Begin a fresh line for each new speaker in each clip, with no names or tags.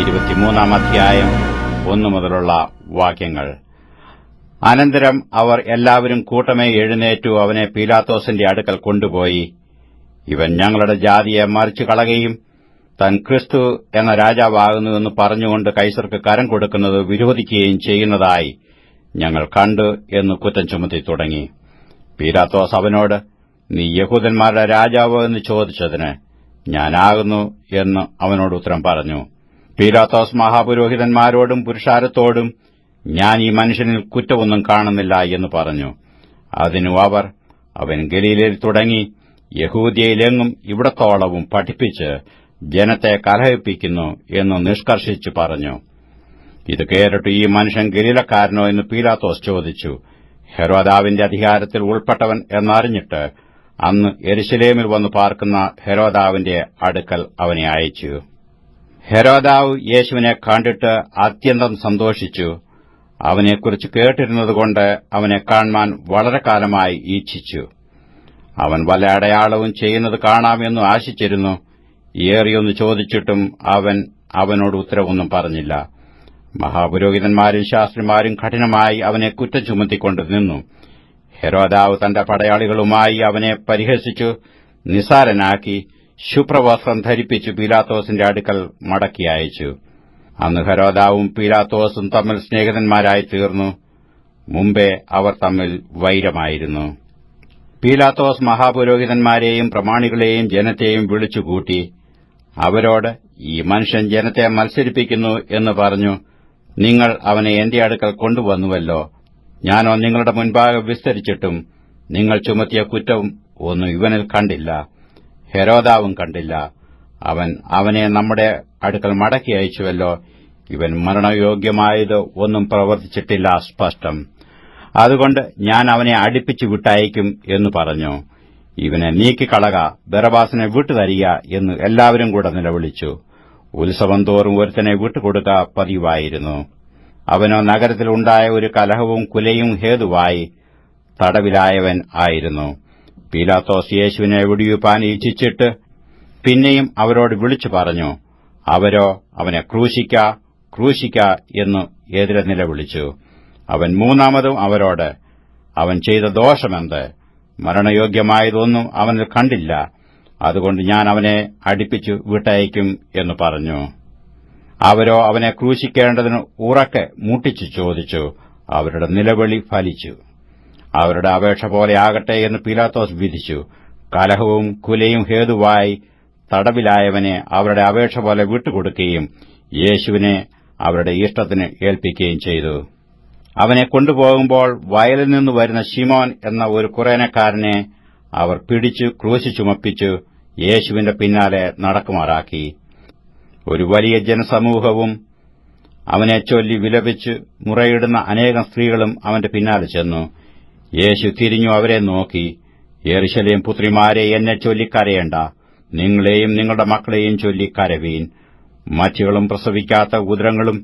23 1 മുതലുള്ള വാക്യങ്ങൾ. അനന്തരം അവർ എല്ലാവരും കൂട്ടമേ എഴുന്നേറ്റു അവനെ പീലാത്തോസിന്റെ അടുക്കൽ കൊണ്ടുപോയി, ഇവൻ ഞങ്ങളുടെ ജാതിയെ മറിച്ചു കളയുകയും താൻ ക്രിസ്തു എന്ന രാജാവാകുന്നുവെന്ന് പറഞ്ഞുകൊണ്ട് കൈസർക്ക് കരം കൊടുക്കുന്നത് വിരോധിക്കുകയും ചെയ്യുന്നതായി ഞങ്ങൾ കണ്ടു എന്ന് കുറ്റം ചുമത്തി തുടങ്ങി. പീലാത്തോസ് അവനോട്, നീ യഹൂദന്മാരുടെ രാജാവോ എന്ന് ചോദിച്ചതിന്, ഞാനാകുന്നു എന്ന് അവനോട് ഉത്തരം പറഞ്ഞു. പീലാത്തോസ് മഹാപുരോഹിതന്മാരോടും പുരുഷാരത്തോടും, ഞാൻ ഈ മനുഷ്യനിൽ കുറ്റമൊന്നും കാണുന്നില്ല എന്ന് പറഞ്ഞു. അതിനു അവർ, അവൻ ഗലീലയിൽ തുടങ്ങി യഹൂദ്യയിലെങ്ങും ഇവിടത്തോളവും പഠിപ്പിച്ച് ജനത്തെ കലഹിപ്പിക്കുന്നു എന്ന് നിഷ്കർഷിച്ചു പറഞ്ഞു. ഇത് കേട്ടിട്ട് ഈ മനുഷ്യൻ ഗലീലക്കാരനോ എന്ന് പീലാത്തോസ് ചോദിച്ചു. ഹെരോദാവിന്റെ അധികാരത്തിൽ ഉൾപ്പെട്ടവൻ എന്നറിഞ്ഞിട്ട് അന്ന് യെരുശലേമിൽ വന്നു പാർക്കുന്ന ഹെരോദാവിന്റെ അടുക്കൽ അവനെ അയച്ചു. ഹെരോദാവ് യേശുവിനെ കണ്ടിട്ട് അത്യന്തം സന്തോഷിച്ചു. അവനെക്കുറിച്ച് കേട്ടിരുന്നതുകൊണ്ട് അവനെ കാണുവാൻ വളരെ കാലമായി ഇച്ഛിച്ചു. അവൻ വല്ല അടയാളവും ചെയ്യുന്നത് കാണാമെന്നു ആശിച്ചിരുന്നു. ഏറിയൊന്ന് ചോദിച്ചിട്ടും അവനോട് ഉത്തരവൊന്നും പറഞ്ഞില്ല. മഹാപുരോഹിതന്മാരും ശാസ്ത്രിമാരും കഠിനമായി അവനെ കുറ്റം ചുമത്തിക്കൊണ്ട് നിന്നു. ഹെരോദാവ് തന്റെ പടയാളികളുമായി അവനെ പരിഹസിച്ചു നിസാരനാക്കി ശുഭ്രവസ്ത്രം ധരിപ്പിച്ചു പീലാത്തോസിന്റെ അടുക്കൽ മടക്കി അയച്ചു. അന്ന് ഹെരോദാവും പീലാത്തോസും തമ്മിൽ സ്നേഹിതന്മാരായി തീർന്നു. മുമ്പേ അവർ തമ്മിൽ വൈരമായിരുന്നു. പീലാത്തോസ് മഹാപുരോഹിതന്മാരെയും പ്രമാണികളെയും ജനത്തെയും വിളിച്ചുകൂട്ടി അവരോട്, ഈ മനുഷ്യൻ ജനത്തെ മത്സരിപ്പിക്കുന്നു എന്ന് പറഞ്ഞു നിങ്ങൾ അവനെ എന്റെ അടുക്കൽ കൊണ്ടുവന്നുവല്ലോ. ഞാനോ നിങ്ങളുടെ മുൻപാകെ വിസ്തരിച്ചിട്ടും നിങ്ങൾ ചുമത്തിയ കുറ്റം ഒന്നും ഇവനിൽ കണ്ടില്ല, ഹെരോദാവും കണ്ടില്ല. അവനെ നമ്മുടെ അടുക്കൽ മടക്കി അയച്ചുവല്ലോ. ഇവൻ മരണയോഗ്യമായത് ഒന്നും പ്രവർത്തിച്ചിട്ടില്ല സ്പഷ്ടം. അതുകൊണ്ട് ഞാൻ അവനെ അടുപ്പിച്ചു വിട്ടയക്കും എന്ന് പറഞ്ഞു. ഇവനെ നീക്കിക്കളക, ബറബ്ബാസിനെ വിട്ടുതരിക എന്ന് എല്ലാവരും കൂടെ നിലവിളിച്ചു. ഉത്സവം തോറും ഒരുത്തനെ വിട്ടുകൊടുക്ക പതിവായിരുന്നു. അവനോ നഗരത്തിലുണ്ടായ ഒരു കലഹവും കുലയും ഹേതുവായി തടവിലായവൻ ആയിരുന്നു. പീലാത്തോസ് യേശുവിനെ വെടിവെപ്പാൻ ഇച്ഛിച്ചിട്ട് പിന്നെയും അവരോട് വിളിച്ചു പറഞ്ഞു. അവരോ അവനെ ക്രൂശിക്ക ക്രൂശിക്ക എന്ന് എതിരെ നിലവിളിച്ചു. അവൻ മൂന്നാമതും അവരോട്, അവൻ ചെയ്ത ദോഷമെന്ത്? മരണയോഗ്യമായതൊന്നും അവനിൽ കണ്ടില്ല. അതുകൊണ്ട് ഞാൻ അവനെ അടുപ്പിച്ചു വിട്ടയക്കും എന്ന് പറഞ്ഞു. അവരോ അവനെ ക്രൂശിക്കേണ്ടതിന് ഉറക്കെ മുട്ടിച്ചു ചോദിച്ചു. അവരുടെ നിലവിളി ഫലിച്ചു. അവരുടെ അപേക്ഷ പോലെ ആകട്ടെ എന്ന് പീലാത്തോസ് വിധിച്ചു. കലഹവും കുലയും ഹേതുവായി തടവിലായവനെ അവരുടെ അപേക്ഷ പോലെ വിട്ടുകൊടുക്കുകയും യേശുവിനെ അവരുടെ ഇഷ്ടത്തിന് ഏൽപ്പിക്കുകയും ചെയ്തു. അവനെ കൊണ്ടുപോകുമ്പോൾ വയലിൽ നിന്ന് വരുന്ന ശിമോൻ എന്ന ഒരു കുറേനക്കാരനെ അവർ പിടിച്ചു ക്രൂശി ചുമപ്പിച്ചു യേശുവിന്റെ പിന്നാലെ നടക്കുമാറാക്കി. ഒരു വലിയ ജനസമൂഹവും അവനെ ചൊല്ലി വിലപിച്ച് മുറയിടുന്ന അനേകം സ്ത്രീകളും അവന്റെ പിന്നാലെ ചെന്നു. യേശു തിരിഞ്ഞു അവരെ നോക്കി, യെരൂശലേം പുത്രിമാരെ എന്നെ ചൊല്ലിക്കരയേണ്ട, നിങ്ങളെയും നിങ്ങളുടെ മക്കളെയും ചൊല്ലിക്കരവീൻ. മറ്റുകളും പ്രസവിക്കാത്ത ഉദരങ്ങളും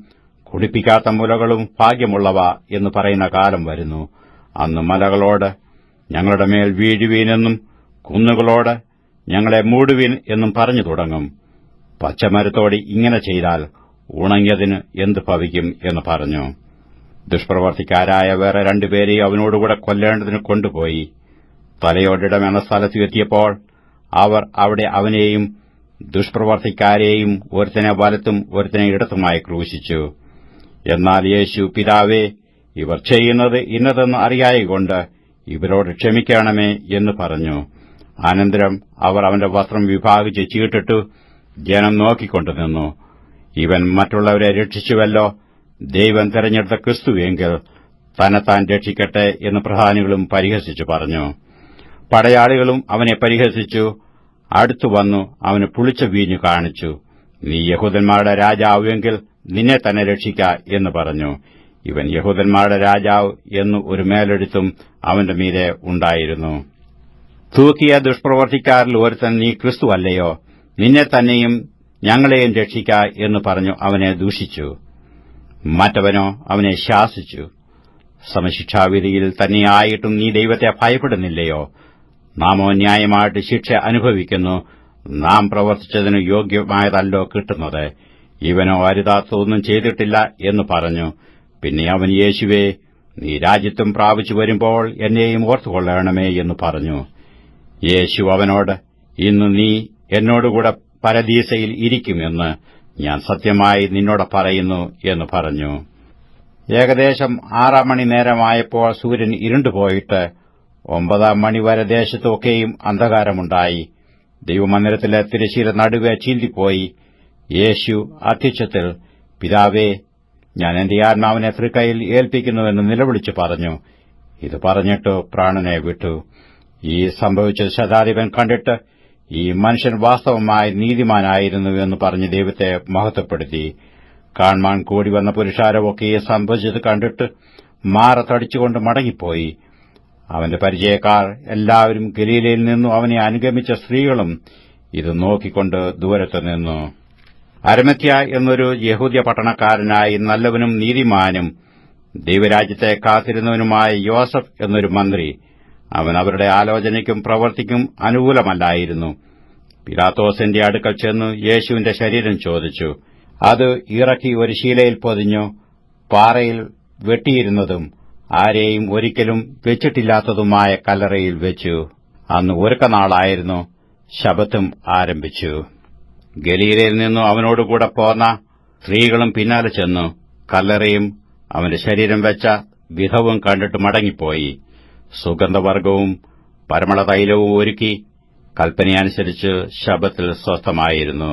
കുടിപ്പിക്കാത്ത മുലകളും ഭാഗ്യമുള്ളവ എന്ന് പറയുന്ന കാലം വരുന്നു. അന്ന് മലകളോട് ഞങ്ങളുടെ മേൽ വീഴുവീനെന്നും കുന്നുകളോട് ഞങ്ങളെ മൂടുവീൻ എന്നും പറഞ്ഞു തുടങ്ങും. പച്ചമരത്തോട് ഇങ്ങനെ ചെയ്താൽ ഉണങ്ങിയതിന് എന്ത് ഭവിക്കും എന്ന് പറഞ്ഞു. ദുഷ്പ്രവർത്തിക്കാരായ വേറെ രണ്ടുപേരെയും അവനോടുകൂടെ കൊല്ലേണ്ടതിന് കൊണ്ടുപോയി. തലയോടിടം എന്ന സ്ഥലത്ത് എത്തിയപ്പോൾ അവർ അവിടെ അവനെയും ദുഷ്പ്രവർത്തിക്കാരെയും ഒരുത്തനെ വലത്തും ഒരുത്തനെ ഇടത്തുമായി ക്രൂശിച്ചു. എന്നാൽ യേശു, പിതാവേ, ഇവർ ചെയ്യുന്നത് ഇന്നതെന്ന് അറിയായികൊണ്ട് ഇവരോട് ക്ഷമിക്കണമേ എന്ന് പറഞ്ഞു. അനന്തരം അവർ അവന്റെ വസ്ത്രം വിഭാഗിച്ച് ചീട്ടിട്ടു ജനം നോക്കിക്കൊണ്ടുനിന്നു. ഇവൻ മറ്റുള്ളവരെ രക്ഷിച്ചുവല്ലോ, ദൈവം തെരഞ്ഞെടുത്ത ക്രിസ്തുവെങ്കിൽ തന്നെത്താൻ രക്ഷിക്കട്ടെ എന്ന് പ്രധാനികളും പരിഹസിച്ചു പറഞ്ഞു. പടയാളികളും അവനെ പരിഹസിച്ചു. അടുത്തുവന്നു അവന് പുളിച്ച വീഞ്ഞു കാണിച്ചു. നീ യഹൂദന്മാരുടെ രാജാവുവെങ്കിൽ നിന്നെ തന്നെ രക്ഷിക്ക എന്ന് പറഞ്ഞു. ഇവൻ യഹൂദന്മാരുടെ രാജാവ് എന്നു ഒരു മേലെഴുത്തും അവന്റെ മീതെ ഉണ്ടായിരുന്നു. തൂക്കിയ ദുഷ്പ്രവർത്തിക്കാരിൽ ഒരുത്തൻ, നീ ക്രിസ്തുവല്ലയോ? നിന്നെ തന്നെയും ഞങ്ങളെയും രക്ഷിക്ക എന്ന് പറഞ്ഞു അവനെ ദൂഷിച്ചു. മറ്റവനോ അവനെ ശാസിച്ചു. സമശിക്ഷാവിധിയിൽ തന്നെയായിട്ടും നീ ദൈവത്തെ ഭയപ്പെടുന്നില്ലയോ? നാമോ ന്യായമായിട്ട് ശിക്ഷ അനുഭവിക്കുന്നു. നാം പ്രവർത്തിച്ചതിനു യോഗ്യമായതല്ലോ കിട്ടുന്നത്. ഇവനോ അരുതാത്തതൊന്നും ചെയ്തിട്ടില്ല എന്ന് പറഞ്ഞു. പിന്നെ അവൻ, യേശുവേ, നീ രാജ്യത്വം പ്രാപിച്ചു വരുമ്പോൾ എന്നെയും ഓർത്തുകൊള്ളണമേ എന്ന് പറഞ്ഞു. യേശു അവനോട്, ഇന്ന് നീ എന്നോടുകൂടെ പരദീസയിൽ ഇരിക്കുമെന്ന് ഞാൻ സത്യമായി നിന്നോട് പറയുന്നു എന്ന് പറഞ്ഞു. ഏകദേശം 6 മണി നേരമായപ്പോൾ സൂര്യൻ ഇരുണ്ടുപോയിട്ട് 9 മണിവരെ ദേശത്തൊക്കെയും അന്ധകാരമുണ്ടായി. ദൈവമന്ദിരത്തിലെ തിരശ്ശീല നടുവെ ചീന്തിപ്പോയി. യേശു അത്യുച്ചത്തിൽ, പിതാവേ, ഞാൻ എന്റെ ആത്മാവിനെ തൃക്കൈയിൽ ഏൽപ്പിക്കുന്നുവെന്ന് നിലവിളിച്ചു പറഞ്ഞു. ഇത് പറഞ്ഞിട്ട് പ്രാണനെ വിട്ടു. ഈ സംഭവിച്ച ശതാധിപൻ കണ്ടിട്ട്, ഈ മനുഷ്യൻ വാസ്തവമായി നീതിമാനായിരുന്നു എന്ന് പറഞ്ഞ് ദൈവത്തെ മഹത്വപ്പെടുത്തി. കാൺമാൻ കൂടി വന്ന പുരുഷാരമൊക്കെ സംഭവിച്ചത് കണ്ടിട്ട് മാറത്തടിച്ചുകൊണ്ട് മടങ്ങിപ്പോയി. അവന്റെ പരിചയക്കാർ എല്ലാവരും ഗലീലയിൽ നിന്നു അവനെ അനുഗമിച്ച സ്ത്രീകളും ഇത് നോക്കിക്കൊണ്ട് ദൂരത്ത് നിന്നു. അരിമത്യ എന്നൊരു യഹൂദ്യ പട്ടണക്കാരനായി നല്ലവനും നീതിമാനും ദൈവരാജ്യത്തെ കാത്തിരുന്നവനുമായ യോസഫ് എന്നൊരു മന്ത്രി, അവൻ അവരുടെ ആലോചനയ്ക്കും പ്രവൃത്തിക്കും അനുകൂലമല്ലായിരുന്നു. പിലാത്തോസിന്റെ അടുക്കൽ ചെന്നു യേശുവിന്റെ ശരീരം ചോദിച്ചു. അത് ഇറക്കി ഒരു ശീലയിൽ പൊതിഞ്ഞു പാറയിൽ വെട്ടിയിരുന്നതും ആരെയും ഒരിക്കലും വെച്ചിട്ടില്ലാത്തതുമായ കല്ലറയിൽ വെച്ചു. അന്ന് ഒരുക്കനാളായിരുന്നു. ശബ്ബത്തും ആരംഭിച്ചു. ഗലീലയിൽ നിന്നു അവനോടുകൂടെ പോന്ന സ്ത്രീകളും പിന്നാലെ ചെന്നു കല്ലറയും അവന്റെ ശരീരം വെച്ച വിധവും കണ്ടിട്ട് മടങ്ങിപ്പോയി. സുഗന്ധവർഗവും പരിമളതൈലവും ഒരുക്കി കൽപ്പനയനുസരിച്ച് ശബ്ബത്തിൽ സ്വസ്ഥമായിരുന്നു.